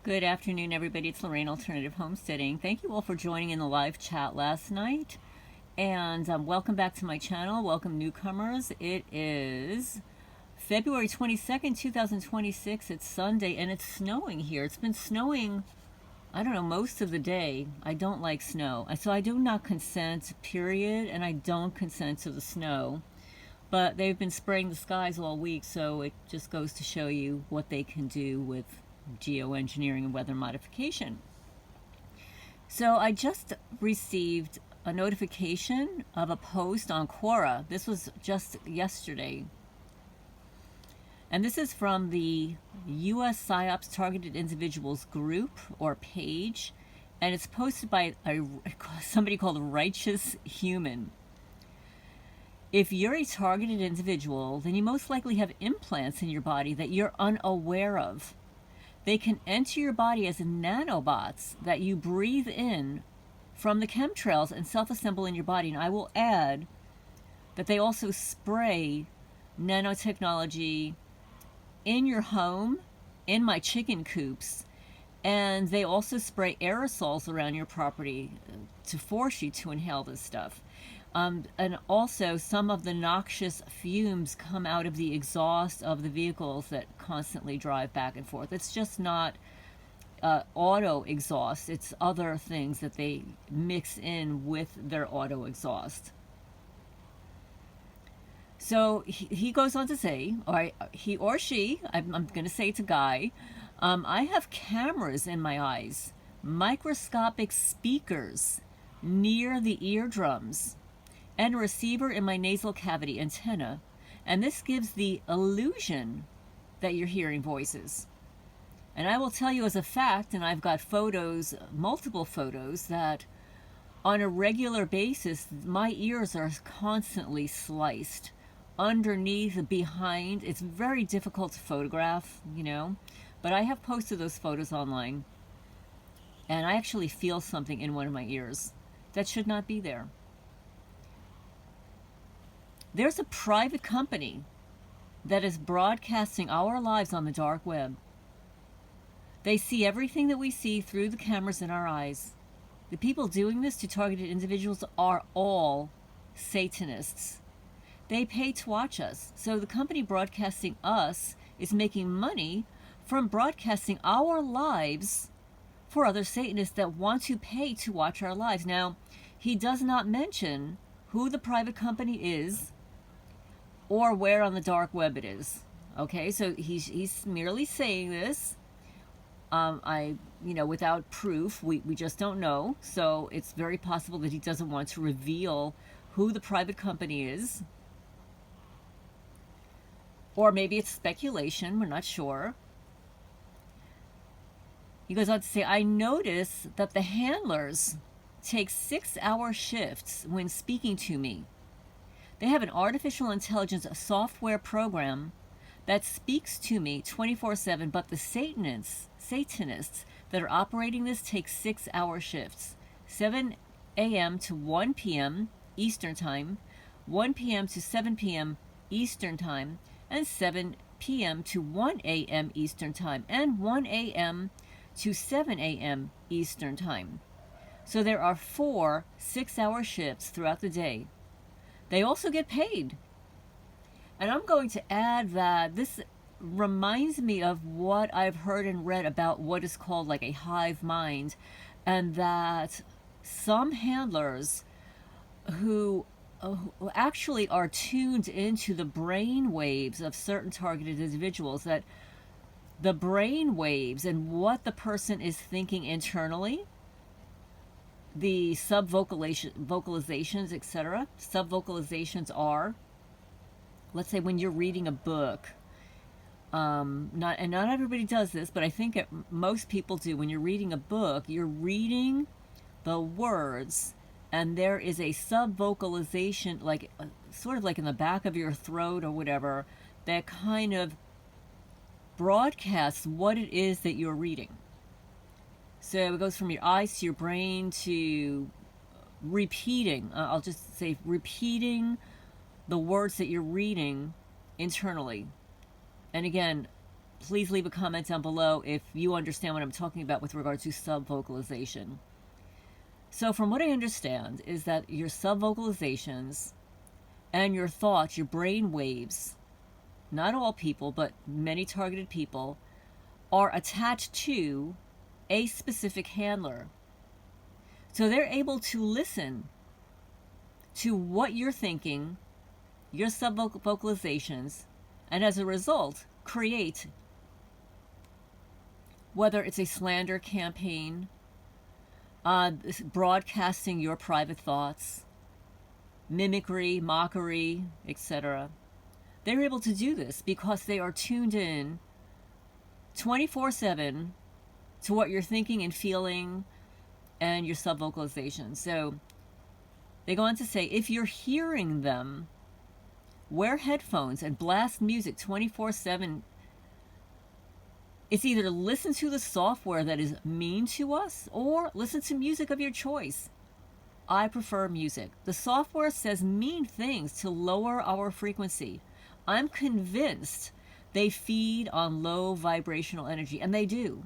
Good afternoon, everybody. It's Lorraine, Alternative Homesteading. Thank you all for joining in the live chat last night. And welcome back to my channel. Welcome, newcomers. It is February 22nd, 2026. It's Sunday, and it's snowing here. It's been snowing, I don't know, most of the day. I don't like snow. So I do not consent, period, and I don't consent to the snow. But they've been spraying the skies all week, so it just goes to show you what they can do with geoengineering and weather modification. So I just received a notification of a post on Quora. This was just yesterday. And this is from the U.S. PsyOps Targeted Individuals group or page. And it's posted by somebody called Righteous Human. If you're a targeted individual, then you most likely have implants in your body that you're unaware of. They can enter your body as nanobots that you breathe in from the chemtrails and self-assemble in your body. And I will add that they also spray nanotechnology in your home, in my chicken coops, and they also spray aerosols around your property to force you to inhale this stuff. And also some of the noxious fumes come out of the exhaust of the vehicles that constantly drive back and forth. It's just not auto exhaust. It's other things that they mix in with their auto exhaust. So he goes on to say, or he or she, I'm going to say it's a guy, I have cameras in my eyes, microscopic speakers near the eardrums, and a receiver in my nasal cavity antenna, and this gives the illusion that you're hearing voices. And I will tell you as a fact, and I've got photos, multiple photos, that on a regular basis my ears are constantly sliced underneath, behind. It's very difficult to photograph, you know, but I have posted those photos online, and I actually feel something in one of my ears that should not be there. There's a private company that is broadcasting our lives on the dark web. They see everything that we see through the cameras in our eyes. The people doing this to targeted individuals are all Satanists. They pay to watch us. So the company broadcasting us is making money from broadcasting our lives for other Satanists that want to pay to watch our lives. Now, he does not mention who the private company is or where on the dark web it is. Okay, so he's merely saying this. Without proof, we just don't know. So it's very possible that he doesn't want to reveal who the private company is. Or maybe it's speculation, we're not sure. He goes on to say, I notice that the handlers take 6-hour shifts when speaking to me. They have an artificial intelligence software program that speaks to me 24/7, but the Satanists that are operating this take 6-hour shifts, 7 a.m. to 1 p.m. Eastern Time, 1 p.m. to 7 p.m. Eastern Time, and 7 p.m. to 1 a.m. Eastern Time, and 1 a.m. to 7 a.m. Eastern Time. So there are 4 6-hour shifts throughout the day. They also get paid. And I'm going to add that this reminds me of what I've heard and read about what is called like a hive mind, and that some handlers who actually are tuned into the brain waves of certain targeted individuals, that the brain waves and what the person is thinking internally, the vocalizations, etc. Sub-vocalizations are, let's say when you're reading a book, not everybody does this, but I think most people do. When you're reading a book, you're reading the words, and there is a sub-vocalization, like sort of like in the back of your throat or whatever, that kind of broadcasts what it is that you're reading. So it goes from your eyes to your brain to repeating, I'll just say repeating the words that you're reading internally. And again, please leave a comment down below if you understand what I'm talking about with regard to subvocalization. So from what I understand is that your subvocalizations and your thoughts, your brain waves, not all people, but many targeted people, are attached to a specific handler. So they're able to listen to what you're thinking, your subvocalizations, and as a result, create, whether it's a slander campaign, broadcasting your private thoughts, mimicry, mockery, etc. They're able to do this because they are tuned in 24/7 to what you're thinking and feeling and your subvocalization. So they go on to say, if you're hearing them, wear headphones and blast music 24/7. It's either listen to the software that is mean to us or listen to music of your choice. I prefer music. The software says mean things to lower our frequency. I'm convinced they feed on low vibrational energy, and they do.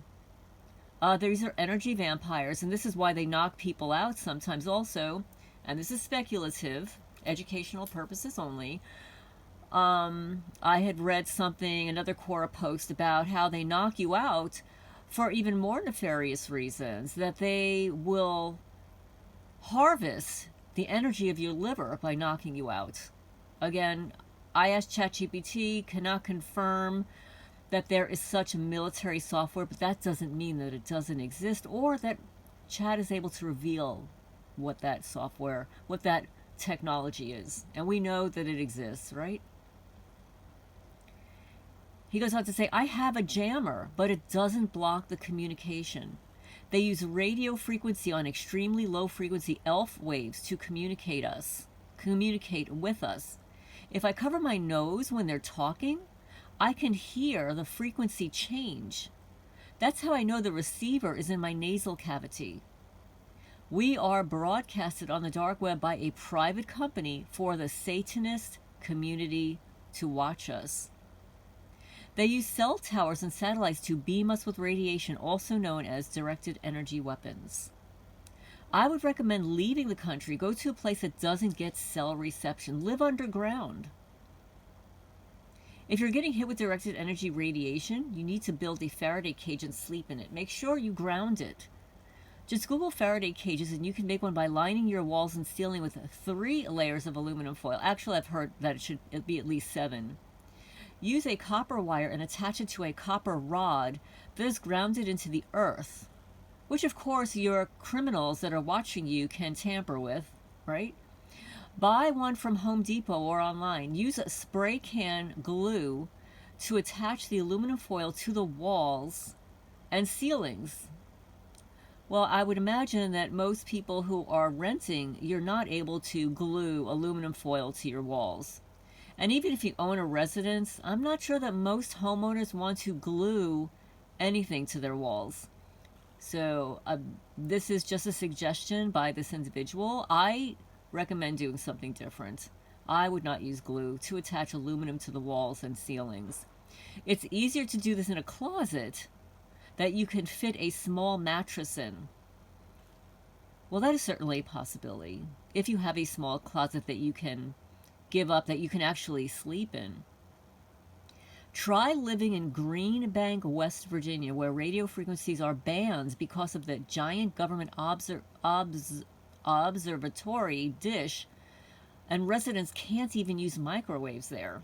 These are energy vampires, and this is why they knock people out sometimes also, and this is speculative, educational purposes only. I had read something, another Quora post, about how they knock you out for even more nefarious reasons, that they will harvest the energy of your liver by knocking you out. Again, I asked ChatGPT, cannot confirm that there is such a military software, but that doesn't mean that it doesn't exist, or that Chat is able to reveal what that software, what that technology is. And we know that it exists, right? He goes on to say, I have a jammer, but it doesn't block the communication. They use radio frequency on extremely low frequency ELF waves to communicate with us. If I cover my nose when they're talking, I can hear the frequency change. That's how I know the receiver is in my nasal cavity. We are broadcasted on the dark web by a private company for the Satanist community to watch us. They use cell towers and satellites to beam us with radiation, also known as directed energy weapons. I would recommend leaving the country. Go to a place that doesn't get cell reception. Live underground. If you're getting hit with directed energy radiation, you need to build a Faraday cage and sleep in it. Make sure you ground it. Just Google Faraday cages and you can make one by lining your walls and ceiling with 3 layers of aluminum foil. Actually, I've heard that it should be at least 7. Use a copper wire and attach it to a copper rod that is grounded into the earth, which of course your criminals that are watching you can tamper with, right? Buy one from Home Depot or online. Use a spray can glue to attach the aluminum foil to the walls and ceilings. Well, I would imagine that most people who are renting, you're not able to glue aluminum foil to your walls. And even if you own a residence, I'm not sure that most homeowners want to glue anything to their walls. So this is just a suggestion by this individual. I recommend doing something different. I would not use glue to attach aluminum to the walls and ceilings. It's easier to do this in a closet that you can fit a small mattress in. Well, that is certainly a possibility. If you have a small closet that you can give up, that you can actually sleep in. Try living in Green Bank, West Virginia, where radio frequencies are banned because of the giant government observatory dish, and residents can't even use microwaves there.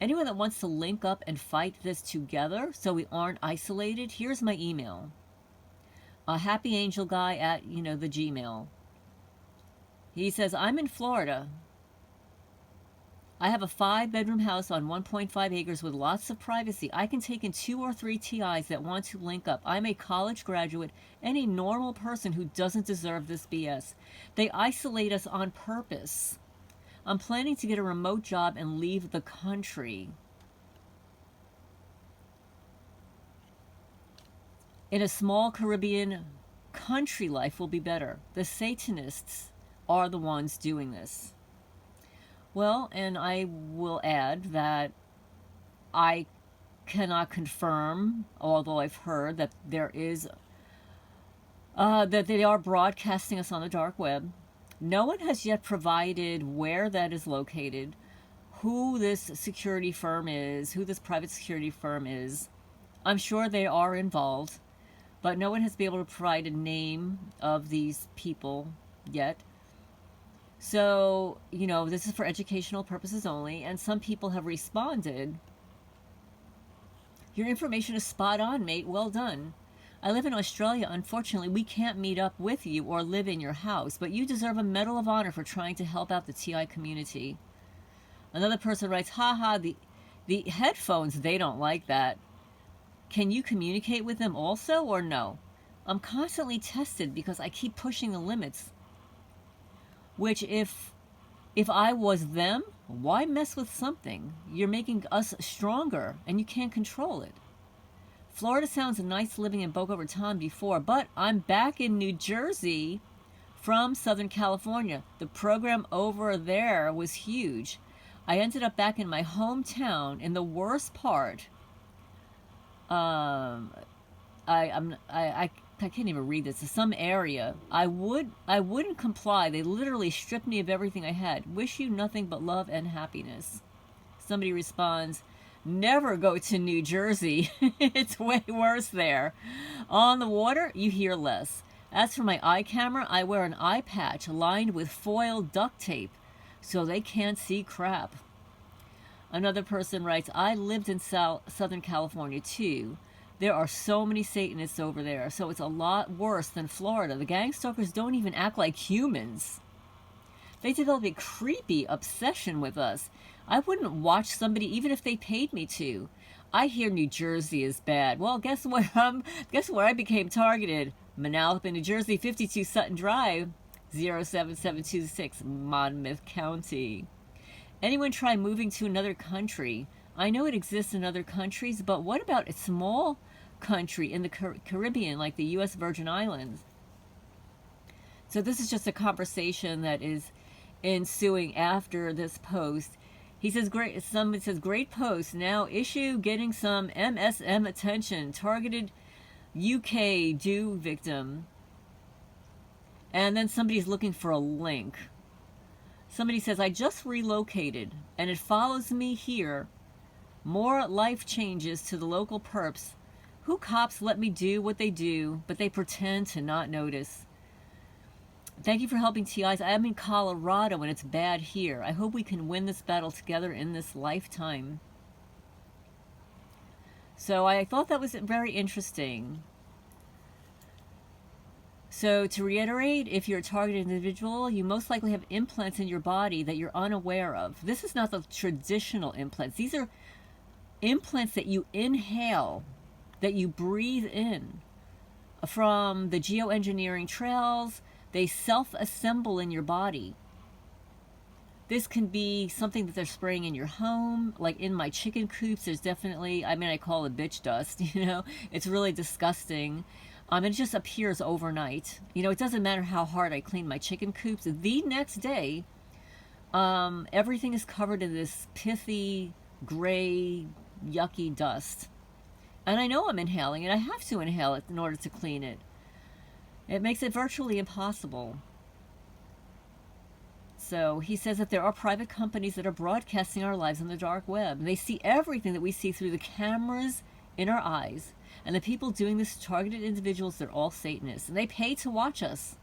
Anyone that wants to link up and fight this together so we aren't isolated, here's my email. Happy Angel Guy at, the Gmail. He says, I'm in Florida. I have a 5-bedroom house on 1.5 acres with lots of privacy. I can take in 2 or 3 TIs that want to link up. I'm a college graduate and a normal person who doesn't deserve this BS. They isolate us on purpose. I'm planning to get a remote job and leave the country. In a small Caribbean country, life will be better. The Satanists are the ones doing this. Well, and I will add that I cannot confirm, although I've heard that there is, that they are broadcasting us on the dark web. No one has yet provided where that is located, who this security firm is, who this private security firm is. I'm sure they are involved, but no one has been able to provide a name of these people yet. So, you know, this is for educational purposes only, and some people have responded, "Your information is spot on, mate. Well done. I live in Australia. Unfortunately, we can't meet up with you or live in your house, but you deserve a Medal of Honor for trying to help out the TI community." Another person writes, "Haha, the headphones, they don't like that. Can you communicate with them also or no? I'm constantly tested because I keep pushing the limits." Which, if I was them, why mess with something? You're making us stronger and you can't control it. Florida sounds nice living in Boca Raton before, but I'm back in New Jersey from Southern California. The program over there was huge. I ended up back in my hometown in the worst part. I can't even read this. Some area. I wouldn't comply. They literally stripped me of everything I had. Wish you nothing but love and happiness. Somebody responds, "Never go to New Jersey. It's way worse there. On the water, you hear less. As for my eye camera, I wear an eye patch lined with foil duct tape so they can't see crap." Another person writes, "I lived in Southern California too. There are so many Satanists over there, so it's a lot worse than Florida. The gang stalkers don't even act like humans. They develop a creepy obsession with us. I wouldn't watch somebody even if they paid me to. I hear New Jersey is bad. Well, guess where I became targeted? Manalapan, New Jersey, 52 Sutton Drive, 07726, Monmouth County. Anyone try moving to another country? I know it exists in other countries, but what about a small country in the Caribbean, like the U.S. Virgin Islands?" So this is just a conversation that is ensuing after this post. He says, somebody says, "Great post. Now issue getting some MSM attention. Targeted UK do victim." And then somebody's looking for a link. Somebody says, "I just relocated and it follows me here. More life changes to the local perps. Who cops let me do what they do, but they pretend to not notice. Thank you for helping TIs. I am in Colorado and it's bad here. I hope we can win this battle together in this lifetime." So I thought that was very interesting. So to reiterate, if you're a targeted individual, you most likely have implants in your body that you're unaware of. This is not the traditional implants. These are implants that you inhale, that you breathe in from the geoengineering trails. They self-assemble in your body. This can be something that they're spraying in your home. Like in my chicken coops, there's definitely, I call it bitch dust, you know. It's really disgusting. It just appears overnight. You know, it doesn't matter how hard I clean my chicken coops. The next day, everything is covered in this pithy, gray, yucky dust. And I know I'm inhaling it. I have to inhale it in order to clean it. It makes it virtually impossible. So he says that there are private companies that are broadcasting our lives on the dark web. And they see everything that we see through the cameras in our eyes. And the people doing this, targeted individuals, they're all Satanists. And they pay to watch us.